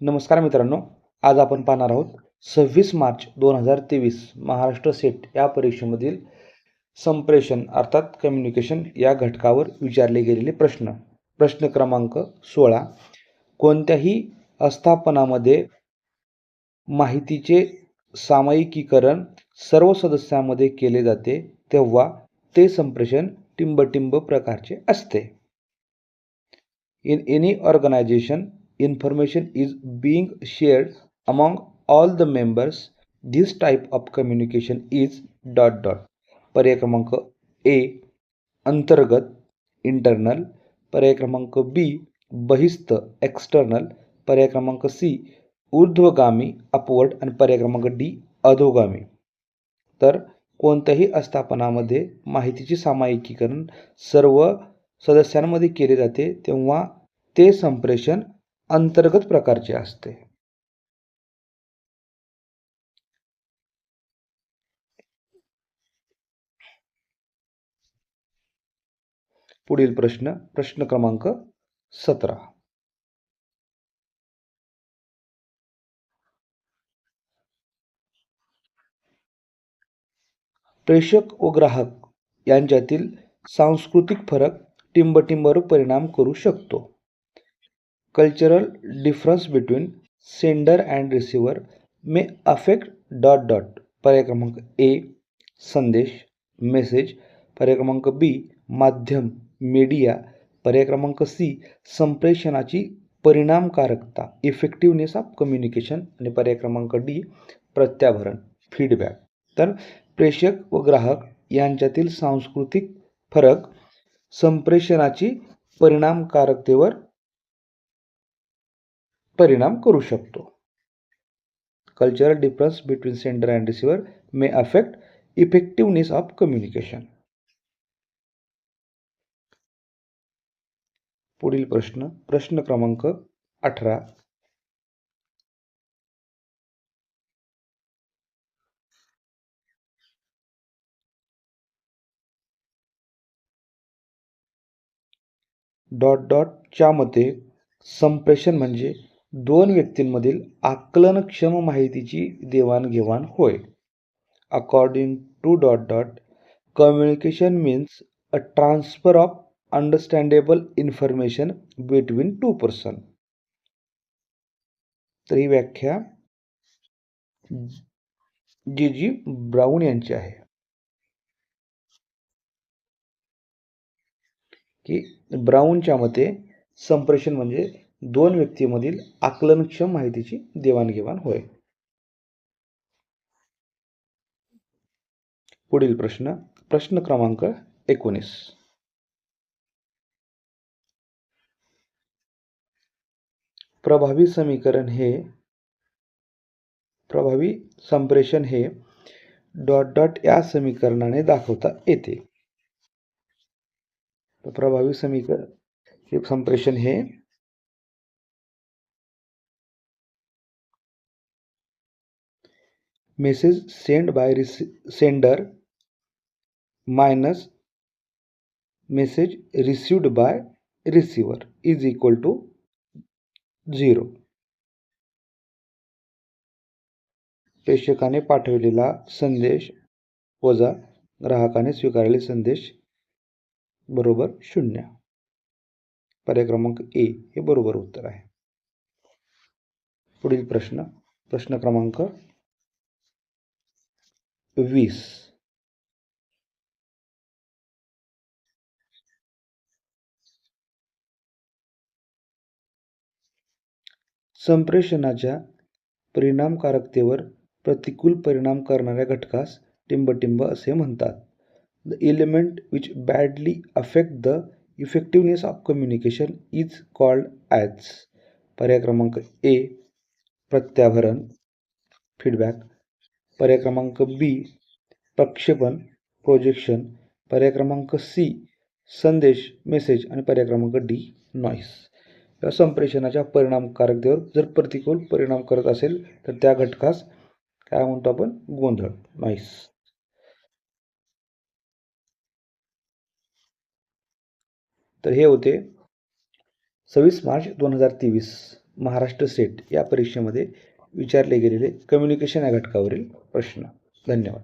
नमस्कार मित्रांनो, आज आपण पाहणार आहोत 26 मार्च 2023 महाराष्ट्र सेट या परीक्षेमधील संप्रेषण अर्थात कम्युनिकेशन या घटकावर विचारले गेलेले प्रश्न. प्रश्न क्रमांक 16. कोणत्याही आस्थापनामध्ये माहितीचे सामायिकीकरण सर्व सदस्यांमध्ये केले जाते तेव्हा ते संप्रेषण टिंबटिंब प्रकारचे असते. In any organization, information is being shared among all the members. This type of communication is ... पर्याय क्रमांक A अंतर्गत इंटरनल, पर्याय क्रमांक B बहिस्थ एक्सटर्नल, पर्याय क्रमांक C ऊर्ध्वगामी अपवर्ड आणि पर्याय क्रमांक D अधोगामी. तर कोणत्याही आस्थापनामध्ये माहितीचे सामायिकीकरण सर्व सदस्यांमध्ये केले जाते तेव्हा ते संप्रेषण अंतर्गत प्रकारचे असते. पुढील प्रश्न क्रमांक 17. प्रेषक व ग्राहक यांच्यातील सांस्कृतिक फरक टिंबटिंबवर परिणाम करू शकतो. Cultural difference between sender and receiver may affect ... पर्याय क्रमांक A संदेश मेसेज, पर्याय क्रमांक B माध्यम मीडिया, पर्याय क्रमांक C संप्रेषणाची परिणामकारकता इफेक्टिव्हनेस ऑफ कम्युनिकेशन आणि पर्याय क्रमांक D प्रत्याभरण फीडबॅक. तर प्रेषक व ग्राहक यांच्यातील सांस्कृतिक फरक संप्रेषणाची परिणामकारकतेवर परिणाम करू शकतो. Cultural difference between sender and receiver may affect effectiveness of communication. पुढील प्रश्न क्रमांक 18. च्या मते संप्रेषण म्हणजे दोन व्यक्तींमधील आकलनक्षम माहितीची देवाणघेवाण होय. According to ... communication means a transfer of understandable information between two person. तर ही व्याख्या जी ब्राउन यांची आहे की ब्राउनच्या मते संप्रेषण म्हणजे दोन व्यक्तीमधील आकलनक्षम माहितीची देवाणघेवाण होय. पुढील प्रश्न क्रमांक 19. प्रभावी संप्रेषण हे ... या समीकरणाने दाखवता येते. प्रभावी संप्रेषण हे message send by sender minus message received by receiver is equal to 0. प्रेषकाने पाठवलेला संदेश वजा ग्राहकाने स्वीकारलेले संदेश बरोबर 0. पर्याय क्रमांक A हे बरोबर उत्तर आहे. पुढील प्रश्न क्रमांक 20. संप्रेषणाच्या परिणामकारकतेवर प्रतिकूल परिणाम करणाऱ्या घटकास टिंबटिंब असे म्हणतात. The element which badly affect the effectiveness of communication is called as. पर्याय क्रमांक A प्रत्याभरण फीडबॅक, पर्याय क्रमांक B प्रक्षेपण प्रोजेक्शन, पर्याय क्रमांक C संदेश मेसेज आणि पर्याय क्रमांक D नॉईस. या संप्रेषणाच्या परिणामकारकतेवर जर प्रतिकूल परिणाम करत असेल तर त्या घटकास काय म्हणतो आपण? गोंधळ, नॉईस. तर हे होते 26 मार्च 2023 महाराष्ट्र सेट या परीक्षेमध्ये विचारले गेलेले कम्युनिकेशन या घटकावरील प्रश्न. धन्यवाद.